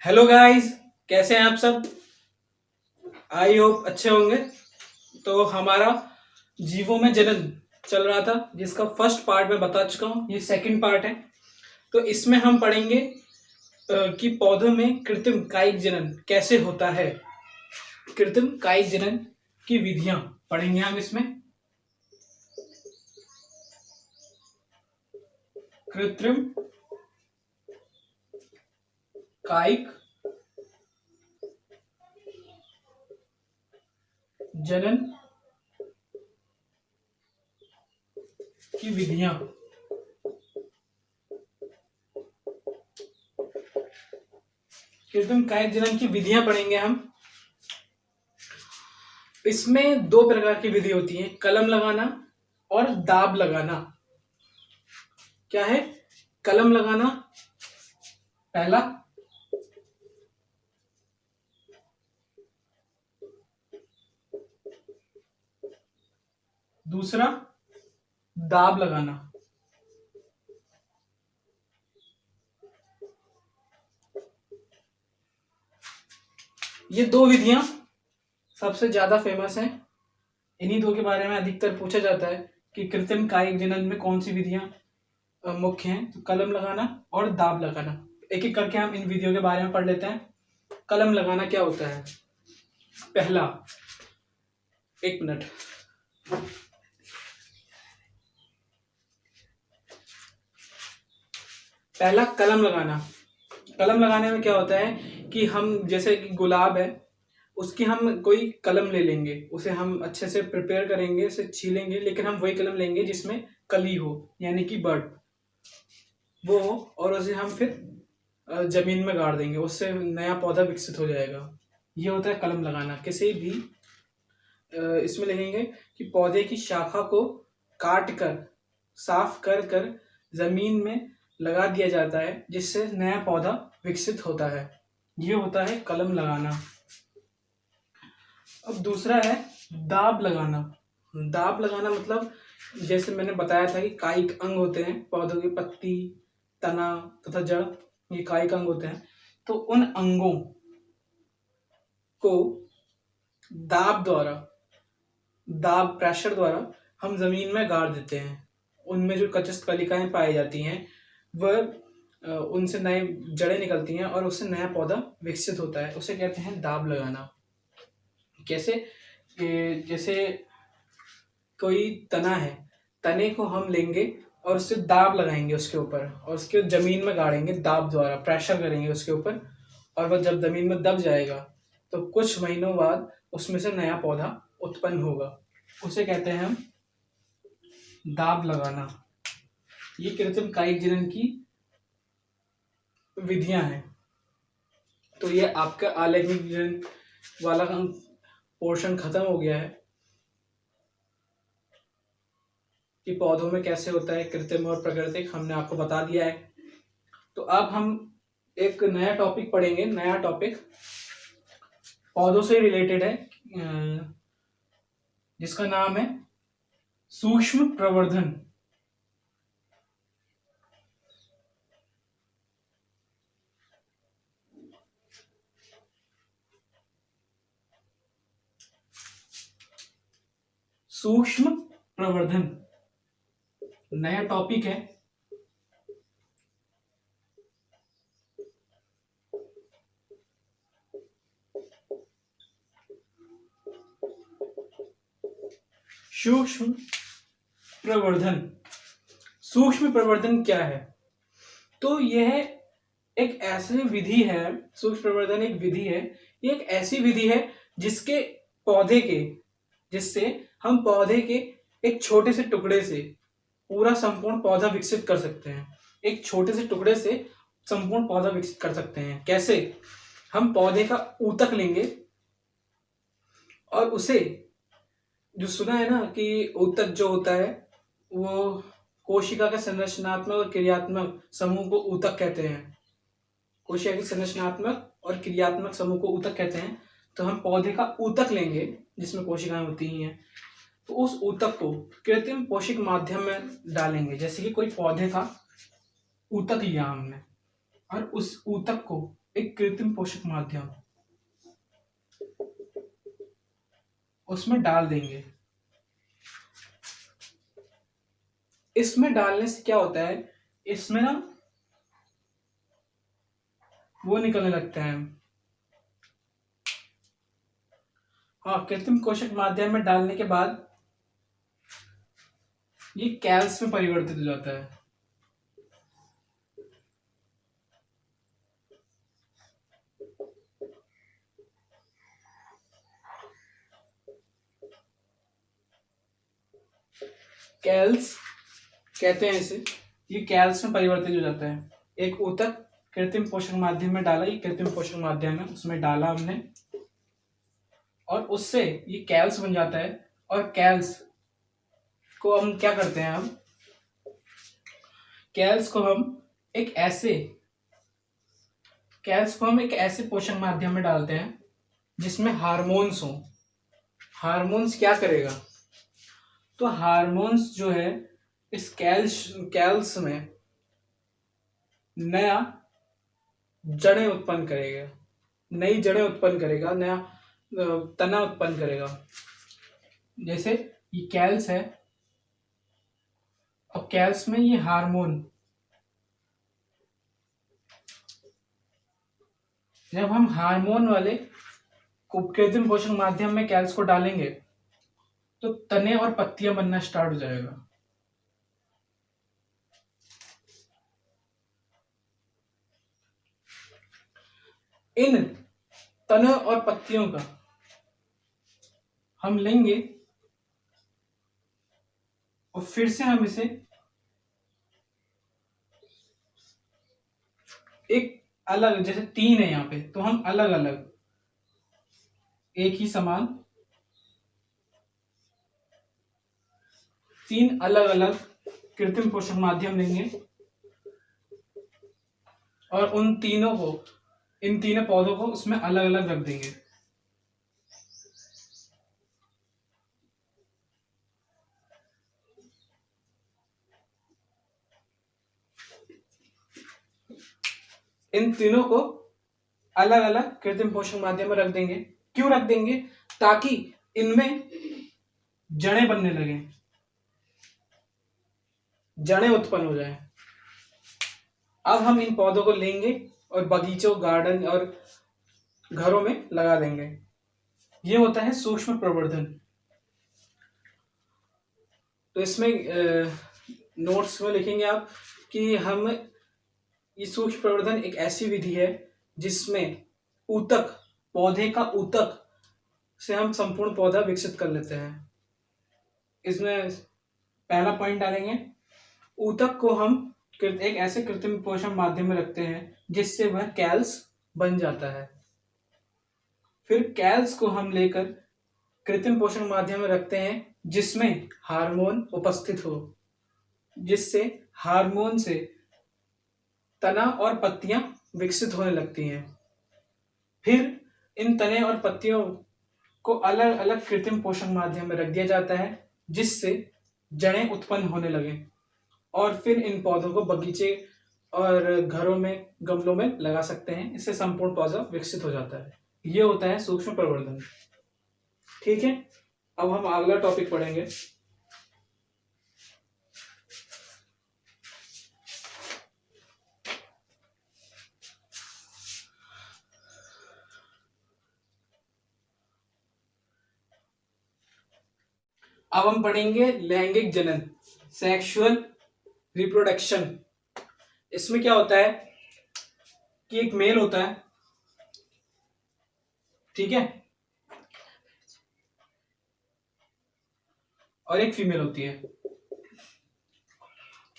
Hello guys, कैसे हैं आप सब। आई होप अच्छे होंगे। तो हमारा जीवों में जनन चल रहा था, जिसका फर्स्ट पार्ट मैं बता चुका हूँ, ये सेकंड पार्ट है। तो इसमें हम पढ़ेंगे कि पौधों में कृत्रिम कायिक जनन कैसे होता है। कृत्रिम कायिक जनन की विधियां पढ़ेंगे हम इसमें। कृत्रिम कायिक जनन की विधियां। कृत्रिम कायिक जनन की विधियां पढ़ेंगे हम। इसमें दो प्रकार की विधि होती है, कलम लगाना और दाब लगाना। क्या है कलम लगाना? पहला। दूसरा दाब लगाना। ये दो विधियां सबसे ज्यादा फेमस हैं। इन्हीं दो के बारे में अधिकतर पूछा जाता है कि कृत्रिम कायिक जनन में कौन सी विधियां मुख्य हैं। तो कलम लगाना और दाब लगाना। एक एक करके हम इन विधियों के बारे में पढ़ लेते हैं। कलम लगाना क्या होता है? पहला, एक मिनट। पहला कलम लगाना। कलम लगाने में क्या होता है कि हम जैसे कि गुलाब है, उसकी हम कोई कलम ले लेंगे, उसे हम अच्छे से प्रिपेयर करेंगे, उसे छीलेंगे, लेकिन हम वही कलम लेंगे जिसमें कली हो, यानी कि बर्ड वो हो, और उसे हम फिर जमीन में गाड़ देंगे, उससे नया पौधा विकसित हो जाएगा। ये होता है कलम लगाना। किसी भी इसमें लिखेंगे कि पौधे की शाखा को काट कर, साफ कर कर जमीन में लगा दिया जाता है, जिससे नया पौधा विकसित होता है। ये होता है कलम लगाना। अब दूसरा है दाब लगाना। दाब लगाना मतलब जैसे मैंने बताया था कि कायिक अंग होते हैं पौधों की, पत्ती, तना तथा जड़, ये कायिक अंग होते हैं। तो उन अंगों को दाब द्वारा, दाब प्रेशर द्वारा हम जमीन में गाड़ देते हैं। उनमें जो कचस्थ कलिकाएं पाई जाती हैं वह उनसे नए जड़ें निकलती हैं और उससे नया पौधा विकसित होता है। उसे कहते हैं दाब लगाना। कैसे? जैसे कोई तना है, तने को हम लेंगे और उससे दाब लगाएंगे उसके ऊपर, और उसके जमीन में गाड़ेंगे दाब द्वारा, प्रेशर करेंगे उसके ऊपर, और वह जब जमीन में दब जाएगा तो कुछ महीनों बाद उसमें से नया पौधा उत्पन्न होगा। उसे कहते हैं हम दाब लगाना। ये कृत्रिम कायिक जनन की विधियां हैं। तो ये आपका आलैंगिक जनन वाला पोर्शन खत्म हो गया है कि पौधों में कैसे होता है कृत्रिम और प्राकृतिक, हमने आपको बता दिया है। तो अब हम एक नया टॉपिक पढ़ेंगे। नया टॉपिक पौधों से रिलेटेड है, जिसका नाम है सूक्ष्म प्रवर्धन। सूक्ष्म प्रवर्धन नया टॉपिक है। सूक्ष्म प्रवर्धन। सूक्ष्म प्रवर्धन क्या है? तो यह एक ऐसी विधि है, सूक्ष्म प्रवर्धन एक विधि है, ये एक ऐसी विधि है जिसके पौधे के जिससे हम पौधे के एक छोटे से टुकड़े से पूरा संपूर्ण पौधा विकसित कर सकते हैं। एक छोटे से टुकड़े से संपूर्ण पौधा विकसित कर सकते हैं। कैसे? हम पौधे का ऊतक लेंगे और उसे, जो सुना है ना कि ऊतक जो होता है वो कोशिका के संरचनात्मक और क्रियात्मक समूह को ऊतक कहते हैं। कोशिका के संरचनात्मक और क्रियात्मक समूह को ऊतक कहते हैं। तो हम पौधे का ऊतक लेंगे जिसमें कोशिकाएं होती हैं, तो उस ऊतक को कृत्रिम पोषक माध्यम में डालेंगे। जैसे कि कोई पौधे का ऊतक लिया हमने और उस ऊतक को एक कृत्रिम पोषक माध्यम उसमें डाल देंगे। इसमें डालने से क्या होता है, इसमें ना वो निकलने लगते हैं। हाँ, कृत्रिम पोषक माध्यम में डालने के बाद ये कैल्स में परिवर्तित हो जाता है। कैल्स कहते हैं इसे। ये कैल्स में परिवर्तित हो जाता है। एक ऊतक कृत्रिम पोषक माध्यम में डाला, ये कृत्रिम पोषक माध्यम है, उसमें डाला हमने और उससे ये कैल्स बन जाता है। और कैल्स को हम क्या करते हैं, हम कैल्स को हम एक ऐसे पोषक माध्यम में डालते हैं जिसमें हार्मोन्स हो। हार्मोन्स क्या करेगा, तो हार्मोन्स जो है इस कैल्स में नया जड़ें उत्पन्न करेगा, नई जड़ें उत्पन्न करेगा, नया तना उत्पन्न करेगा। जैसे ये कैल्स है, अब कैल्स में ये हार्मोन, जब हम हार्मोन वाले कृत्रिम पोषक माध्यम में कैल्स को डालेंगे तो तने और पत्तियां बनना स्टार्ट हो जाएगा। इन तने और पत्तियों का हम लेंगे और फिर से हम इसे एक अलग, जैसे 3 है यहाँ पे, तो हम अलग अलग एक ही समान 3 अलग अलग कृत्रिम पोषक माध्यम लेंगे और इन तीनों पौधों को उसमें अलग अलग रख देंगे। इन तीनों को अलग अलग कृत्रिम पोषक माध्यम में रख देंगे। क्यों रख देंगे, ताकि इनमें जड़ें बनने लगे, जड़ें उत्पन्न हो जाए। अब हम इन पौधों को लेंगे और बगीचों, गार्डन और घरों में लगा देंगे। ये होता है सूक्ष्म प्रवर्धन। तो इसमें नोट्स में लिखेंगे आप कि हम ये सूक्ष्म प्रवर्धन एक ऐसी विधि है जिसमें ऊतक, पौधे का ऊतक से हम संपूर्ण पौधा विकसित कर लेते हैं। इसमें पहला पॉइंट डालेंगे, ऊतक को हम एक ऐसे कृत्रिम पोषक माध्यम में रखते हैं जिससे वह कैल्स बन जाता है। फिर कैल्स को हम लेकर कृत्रिम पोषक माध्यम में रखते हैं जिसमें हार्मोन उपस्थित हो, जिससे हार्मोन से तना और पत्तियां विकसित होने लगती हैं। फिर इन तने और पत्तियों को अलग अलग कृत्रिम पोषक माध्यम में रख दिया जाता है जिससे जड़ें उत्पन्न होने लगे और फिर इन पौधों को बगीचे और घरों में, गमलों में लगा सकते हैं। इससे संपूर्ण पौधा विकसित हो जाता है। ये होता है सूक्ष्म प्रवर्धन। ठीक है, अब हम अगला टॉपिक पढ़ेंगे। अब हम पढ़ेंगे लैंगिक जनन, सेक्सुअल रिप्रोडक्शन। इसमें क्या होता है कि एक मेल होता है, ठीक है, और एक फीमेल होती है।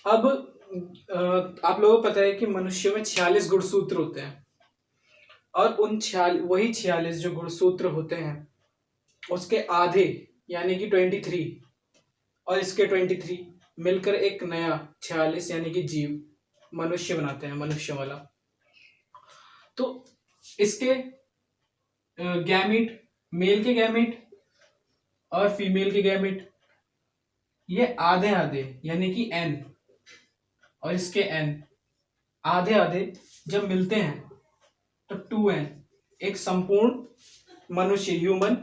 अब आप लोगों को पता है कि मनुष्यों में 46 गुणसूत्र होते हैं और उन 46 जो गुणसूत्र होते हैं उसके आधे यानी कि 23 और इसके 23 मिलकर एक नया 46 यानी कि जीव, मनुष्य बनाते हैं, मनुष्य वाला। तो इसके गैमीट, मेल के गैमीट और फीमेल के गैमीट, ये आधे आधे यानी कि n, और इसके n आधे आधे जब मिलते हैं तो 2 है, एक संपूर्ण मनुष्य ह्यूमन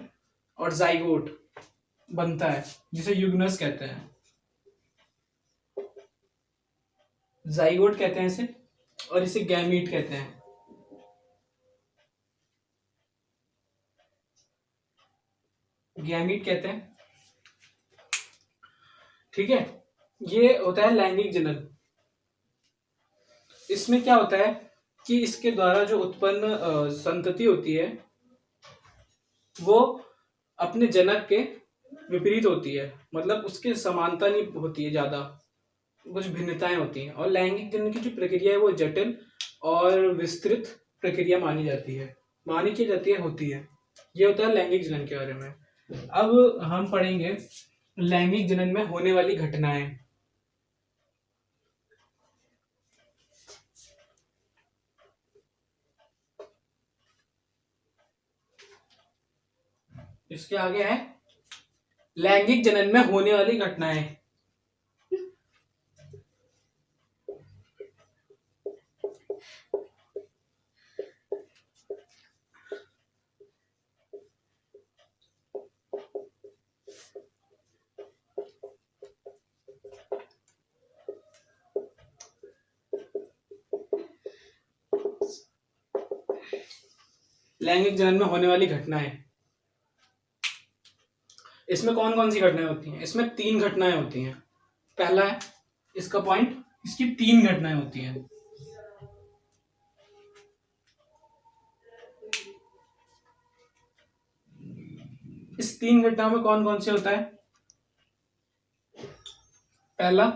और जाइगोट बनता है जिसे युग्नस कहते हैं, जाइगोट कहते हैं इसे, और इसे गैमीट कहते हैं। गैमीट कहते हैं, ठीक है। ये होता है लैंगिक जनन। इसमें क्या होता है कि इसके द्वारा जो उत्पन्न संतति होती है वो अपने जनक के विपरीत होती है, मतलब उसके समानता नहीं होती है, ज्यादा कुछ भिन्नताएं होती हैं। और लैंगिक जनन की जो प्रक्रिया है वो जटिल और विस्तृत प्रक्रिया मानी जाती है, होती है। ये होता है लैंगिक जनन के बारे में। अब हम पढ़ेंगे लैंगिक जनन में होने वाली घटनाएं। इसके आगे है लैंगिक जनन में होने वाली घटनाएं। लैंगिक जनन में होने वाली घटनाएं, इसमें कौन कौन सी घटनाएं होती हैं? इसमें 3 घटनाएं होती हैं। पहला है इसका पॉइंट, इसकी 3 घटनाएं होती हैं। इस 3 घटनाओं में कौन कौन से होता है? पहला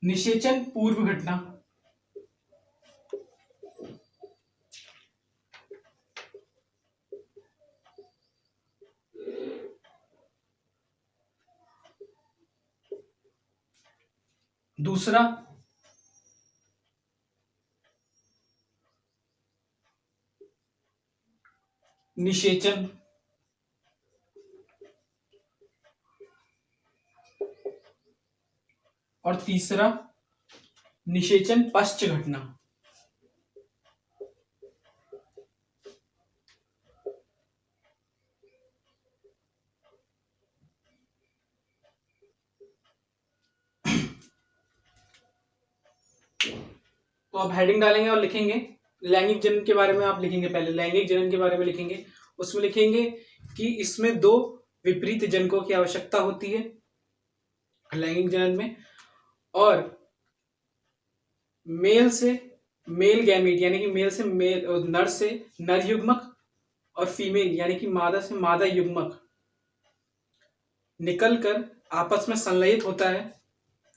निषेचन पूर्व घटना, दूसरा निषेचन, और तीसरा निषेचन पश्च घटना। तो आप हेडिंग डालेंगे और लिखेंगे लैंगिक जनन के बारे में। आप लिखेंगे पहले लैंगिक जनन के बारे में लिखेंगे, उसमें लिखेंगे कि इसमें 2 विपरीत जनकों की आवश्यकता होती है लैंगिक जनन में, और मेल गैमीट यानी कि मेल से मेल, नर से नर युग्मक, और फीमेल यानी कि मादा से मादा युग्मक निकलकर आपस में संलयित होता है,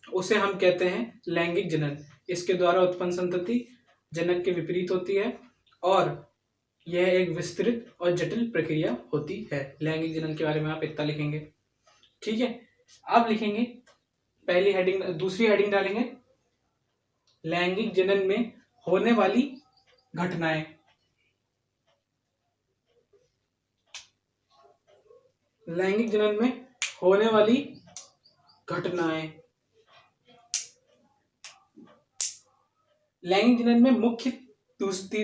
उसे हम कहते हैं लैंगिक जनन। इसके द्वारा उत्पन्न संतति जनक के विपरीत होती है और यह एक विस्तृत और जटिल प्रक्रिया होती है। लैंगिक जनन के बारे में आप इतना लिखेंगे, ठीक है। आप लिखेंगे पहली हेडिंग, दूसरी हेडिंग डालेंगे लैंगिक जनन में होने वाली घटनाएं। लैंगिक जनन में होने वाली घटनाएं, लैंगिक जनन में मुख्य दूसरी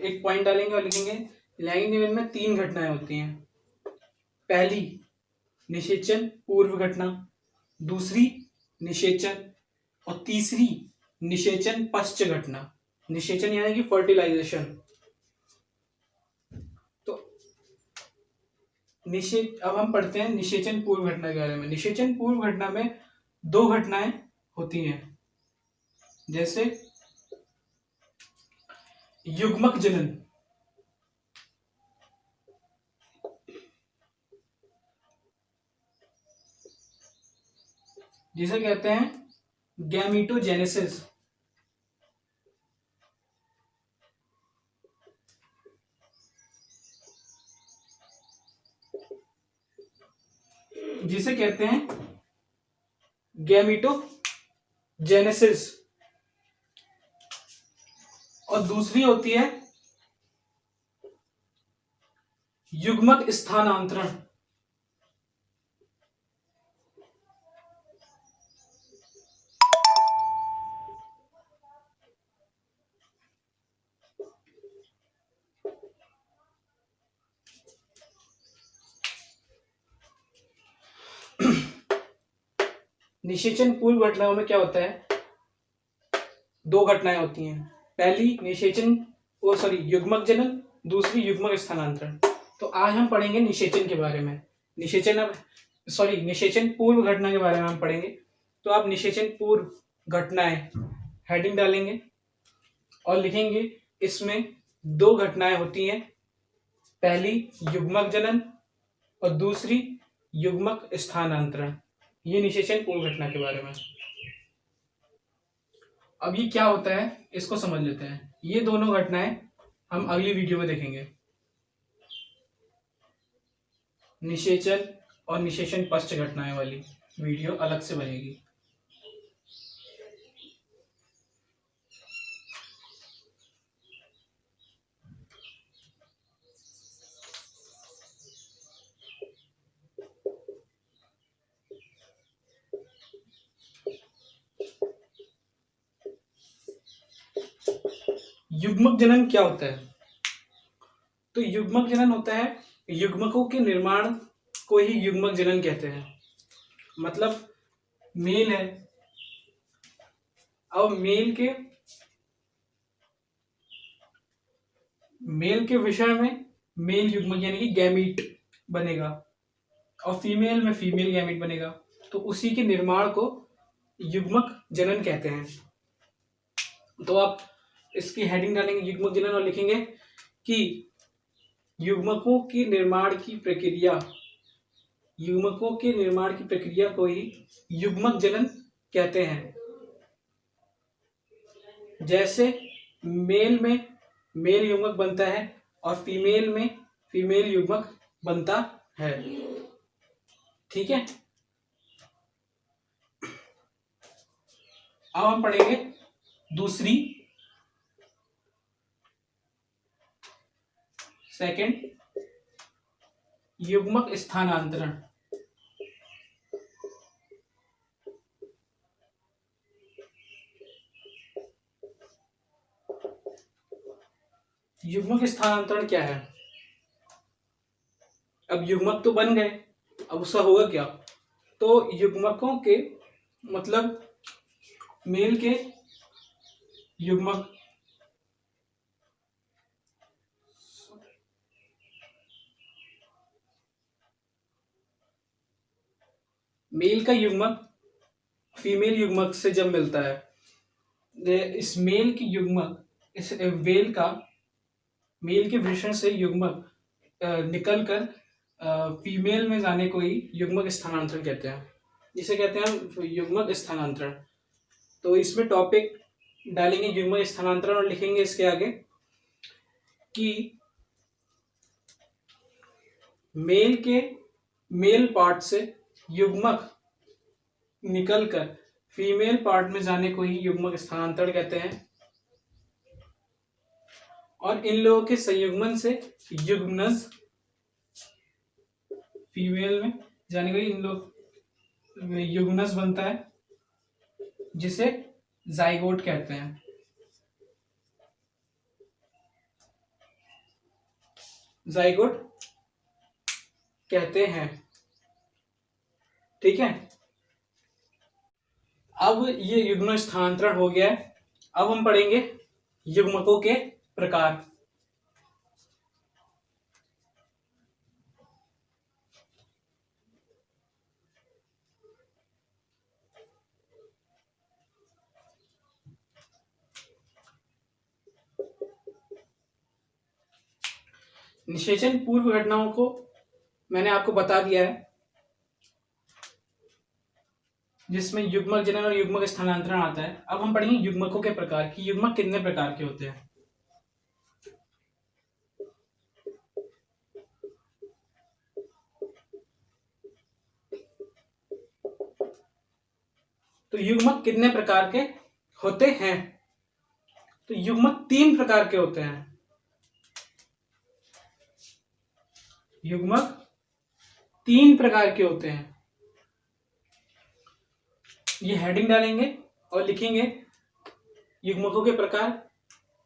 एक पॉइंट डालेंगे और लिखेंगे लैंगिक जनन में 3 घटनाएं होती हैं। पहली निषेचन पूर्व घटना, दूसरी निषेचन, और तीसरी निषेचन पश्च घटना। निषेचन यानी कि फर्टिलाइजेशन। तो अब हम पढ़ते हैं निषेचन पूर्व घटना के बारे में। निषेचन पूर्व घटना में 2 घटनाएं होती हैं, जैसे युग्मक जनन, जिसे कहते हैं गैमीटोजेनेसिस, जिसे कहते हैं गैमीटोजेनेसिस, और दूसरी होती है युग्मक स्थानांतरण। निषेचन पूर्व घटनाओं में क्या होता है, दो घटनाएं होती हैं। पहली युग्मक जनन, दूसरी युग्मक स्थानांतरण। तो आज हम पढ़ेंगे निषेचन के बारे में। निषेचन पूर्व घटना के बारे में हम पढ़ेंगे। तो आप निषेचन पूर्व घटनाएं हेडिंग डालेंगे और लिखेंगे इसमें दो घटनाएं होती हैं, पहली युग्मक जनन और दूसरी युग्मक स्थानांतरण। ये निषेचन पूर्व घटना के बारे में। अब ये क्या होता है इसको समझ लेते हैं। ये दोनों घटनाएं हम अगली वीडियो में देखेंगे। निषेचन और निषेचन पश्च घटनाएं वाली वीडियो अलग से बनेगी। युग्मक जनन क्या होता है? तो युग्मक जनन होता है, युग्मकों के निर्माण को ही युग्मक जनन कहते हैं। मतलब मेल है, अब मेल के विषय में मेल युग्मक यानी कि गैमीट बनेगा और फीमेल में फीमेल गैमीट बनेगा। तो उसी के निर्माण को युग्मक जनन कहते हैं। तो आप इसकी हेडिंग डालेंगे युग्मक जनन और लिखेंगे कि युग्मकों के निर्माण की प्रक्रिया को ही युग्मक जनन कहते हैं। जैसे मेल में मेल युग्मक बनता है और फीमेल में फीमेल युग्मक बनता है। ठीक है, अब हम पढ़ेंगे दूसरी सेकंड युग्मक स्थानांतरण। युग्मक स्थानांतरण क्या है? अब युग्मक तो बन गए, अब उसका होगा क्या? तो युग्मकों के मतलब मेल के युग्मक मेल का युग्मक फीमेल युग्मक से जब मिलता है, इस मेल की युग्मक इस मेल के वृषण से युग्मक निकलकर फीमेल में जाने को ही युग्मक स्थानांतरण कहते हैं। इसे कहते हैं युग्मक स्थानांतरण। तो इसमें टॉपिक डालेंगे युग्मक स्थानांतरण और लिखेंगे इसके आगे कि मेल पार्ट से युग्मक निकलकर फीमेल पार्ट में जाने को ही युग्मक स्थानांतरण कहते हैं। और इन लोगों के संयुग्मन से युग्मनज फीमेल में जाने को ही इन लोग युग्मनज बनता है, जिसे जाइगोट कहते हैं। जाइगोट कहते हैं। ठीक है, अब ये युग्म स्थानांतरण हो गया है। अब हम पढ़ेंगे युग्मकों के प्रकार। निषेचन पूर्व घटनाओं को मैंने आपको बता दिया है, जिसमें युग्मक जनन और युग्मक स्थानांतरण आता है। अब हम पढ़ेंगे युग्मकों के प्रकार कि युग्मक कितने प्रकार के होते हैं। तो युग्मक कितने प्रकार के होते हैं? तो युग्मक 3 प्रकार के होते हैं। युग्मक 3 प्रकार के होते हैं। ये हेडिंग डालेंगे और लिखेंगे युग्मकों के प्रकार।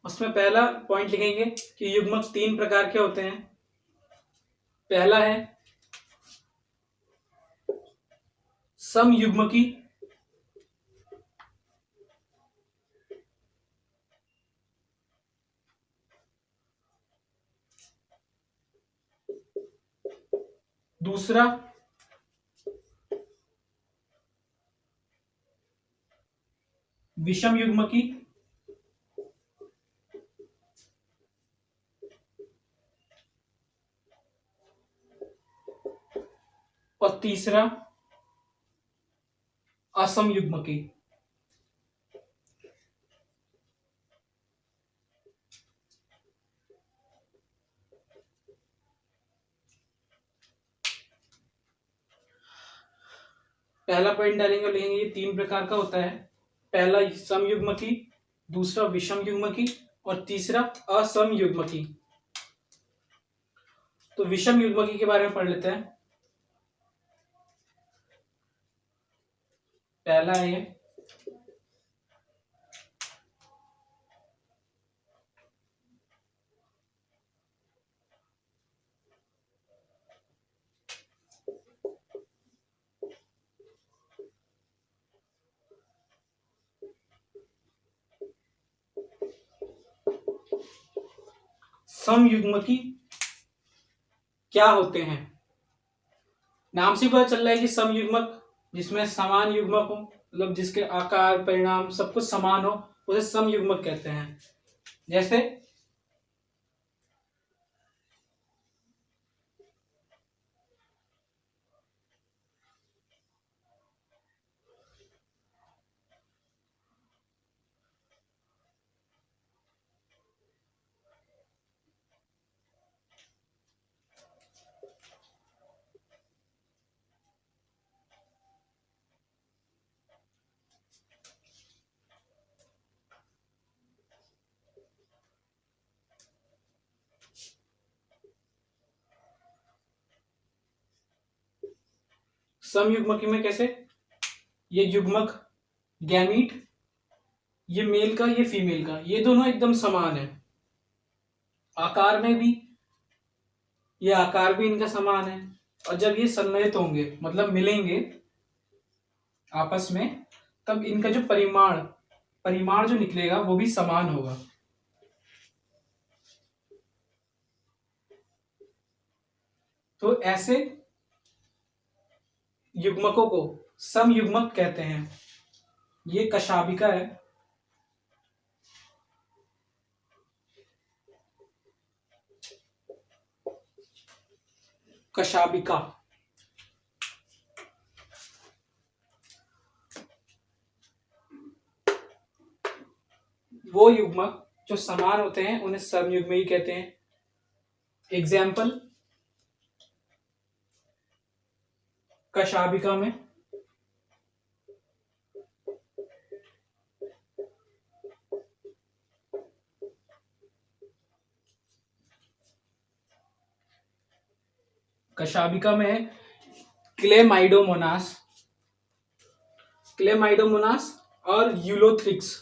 उसमें पहला पॉइंट लिखेंगे कि युग्मक 3 प्रकार के होते हैं। पहला है समयुग्मकी दूसरा विषम युग्मकी, और तीसरा असम युग्मकी। पहला पॉइंट डालेंगे और लिखेंगे ये 3 प्रकार का होता है। पहला समयुग्मकी, दूसरा विषम युग्मकी और तीसरा असम युग्मकी। तो विषम युग्मकी के बारे में पढ़ लेते हैं। पहला है समयुग्मकी क्या होते हैं। नाम से पता चल रहा है कि समयुग्मक जिसमें समान युग्मक हो, मतलब जिसके आकार परिणाम सब कुछ समान हो, उसे समयुग्मक कहते हैं। जैसे समयुग्मकी में कैसे, ये युग्मक गैमीट, ये मेल का ये फीमेल का, ये दोनों एकदम समान है। आकार में भी ये आकार भी इनका समान है। और जब ये सम्मिलित होंगे मतलब मिलेंगे आपस में, तब इनका जो परिमाण जो निकलेगा वो भी समान होगा। तो ऐसे युग्मकों को समयुग्मक कहते हैं। ये कशाबिका है। कशाबिका वो युग्मक जो समान होते हैं उन्हें समयुग्मी कहते हैं। एग्जाम्पल, कशाबिका में क्लेमाइडोमोनास और यूलोथ्रिक्स।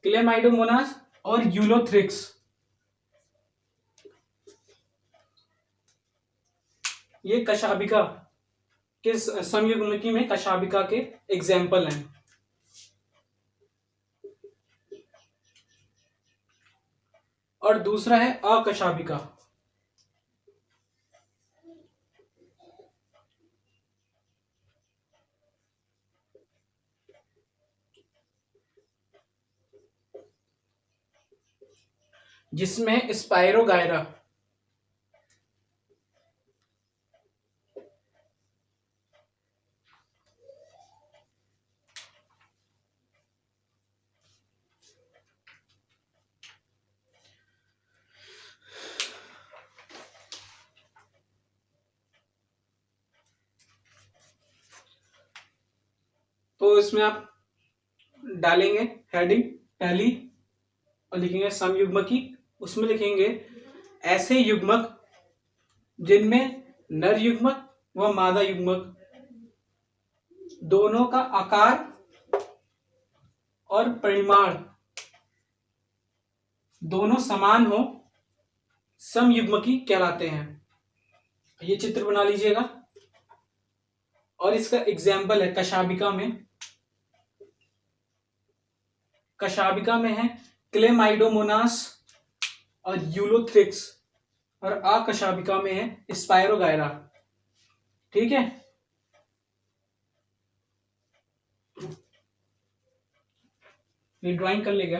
क्लेमाइडोमोनास और यूलोथ्रिक्स, ये कशाबिका के समयुग्मकी में कशाबिका के एग्जाम्पल हैं। और दूसरा है अकशाबिका। जिसमें स्पाइरोगायरा तो इसमें आप डालेंगे हेडिंग पहली और लिखेंगे समयुग्मकी। उसमें लिखेंगे ऐसे युग्मक जिनमें नर युग्मक व मादा युग्मक दोनों का आकार और परिमाण दोनों समान हो, समयुग्मकी कहलाते हैं। ये चित्र बना लीजिएगा। और इसका एग्जाम्पल है कशाबिका में है क्लेमाइडोमोनास और यूलोथ्रिक्स, और अकशाबिका में है स्पायरोगायरा। ठीक है, ये ड्राइंग कर लेगा।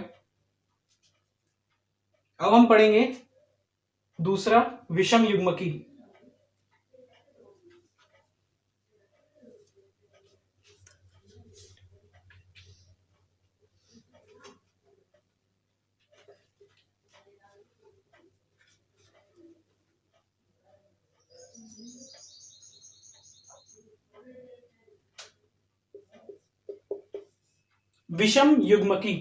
अब हम पढ़ेंगे दूसरा विषम युग्मकी। विषम युग्मकी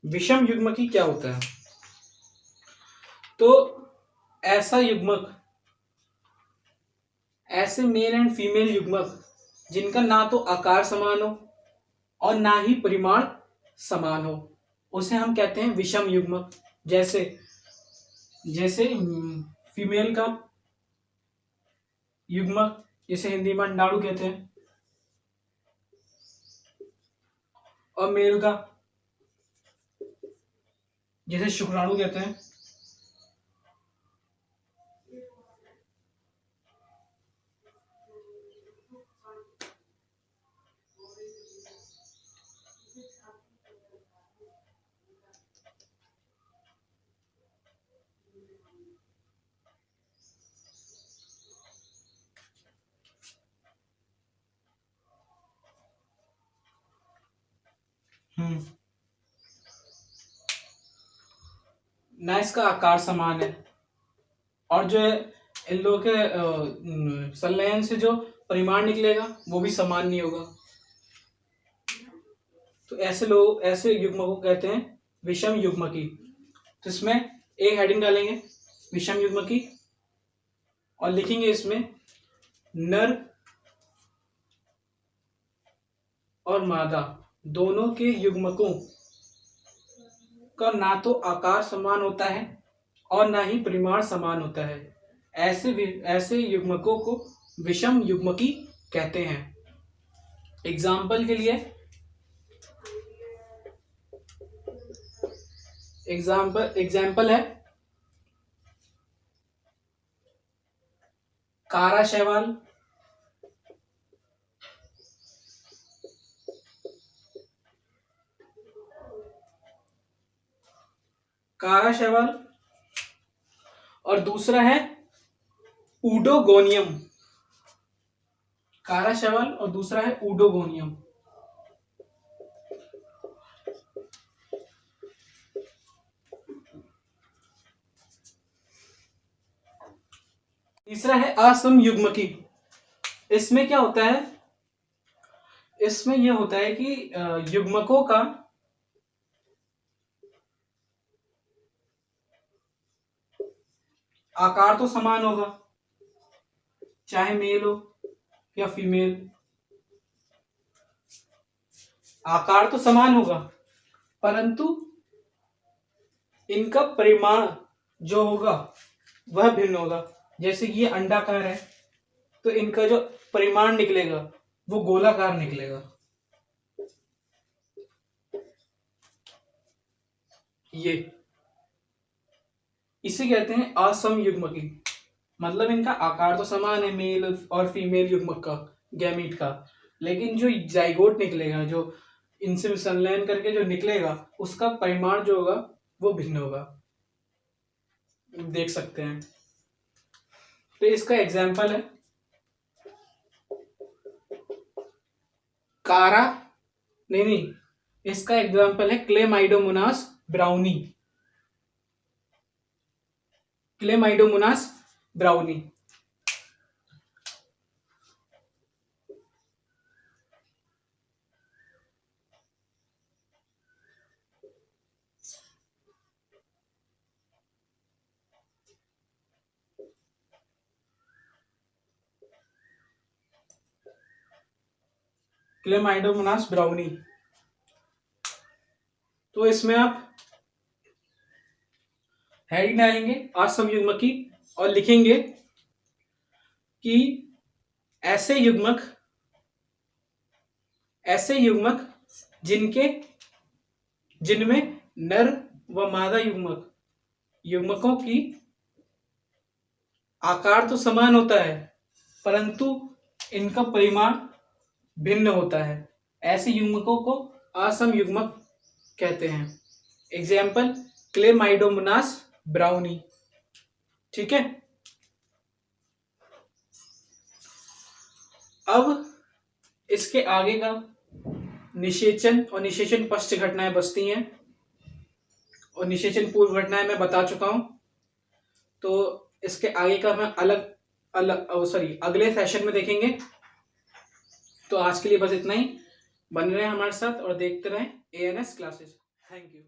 विषम युग्मकी क्या होता है? तो ऐसा युग्मक, ऐसे मेल एंड फीमेल युग्मक जिनका ना तो आकार समान हो और ना ही परिमाण समान हो, उसे हम कहते हैं विषम युग्मक। जैसे जैसे फीमेल का युग्मक, जिसे हिंदी में अंडाणु कहते हैं, और मेल का जिसे शुक्राणु कहते हैं। ना इसका आकार समान है, और जो है इन लोगों के संलयन से जो परिमाण निकलेगा वो भी समान नहीं होगा। तो ऐसे युग्म को कहते हैं विषम युग्मकी। तो इसमें एक हेडिंग डालेंगे विषम युग्मकी, और लिखेंगे इसमें नर और मादा दोनों के युग्मकों का ना तो आकार समान होता है और ना ही परिमाण समान होता है। ऐसे युग्मकों को विषम युग्मकी कहते हैं। एग्जाम्पल के लिए एग्जाम्पल है कारा शैवाल, और दूसरा है ऊडोगोनियम। कारा शैवाल और दूसरा है ऊडोगोनियम। तीसरा है असमयुग्मकी। इसमें क्या होता है? इसमें यह होता है कि युग्मकों का आकार तो समान होगा, चाहे मेल हो या फीमेल, आकार तो समान होगा, परंतु इनका परिमाण जो होगा वह भिन्न होगा। जैसे कि ये अंडाकार है तो इनका जो परिमाण निकलेगा वो गोलाकार निकलेगा। ये इसे कहते हैं असमयुग्मकी। मतलब इनका आकार तो समान है मेल और फीमेल युग्मक का, गैमीट का, लेकिन जो जाइगोट निकलेगा, जो इनसे संलयन करके जो निकलेगा, उसका परिमाण जो होगा वो भिन्न होगा। देख सकते हैं। तो इसका एग्जाम्पल है कारा नहीं, इसका एग्जाम्पल है Chlamydomonas brownie. Chlamydomonas brownie. Chlamydomonas brownie. तो इसमें आप हेडिंग डालेंगे असम युग्मक की और लिखेंगे कि ऐसे युग्मक जिनमें नर व मादा युग्मकों की आकार तो समान होता है परंतु इनका परिमाण भिन्न होता है, ऐसे युग्मकों को असम युग्मक कहते हैं। Example Chlamydomonas brownie. ठीक है, अब इसके आगे का निषेचन और निषेचन पश्च घटनाएं बचती हैं और निषेचन पूर्व घटनाएं मैं बता चुका हूं। तो इसके आगे का मैं अगले सेशन में देखेंगे। तो आज के लिए बस इतना ही। बने रहें हमारे साथ और देखते रहें ANS क्लासेस। Thank you.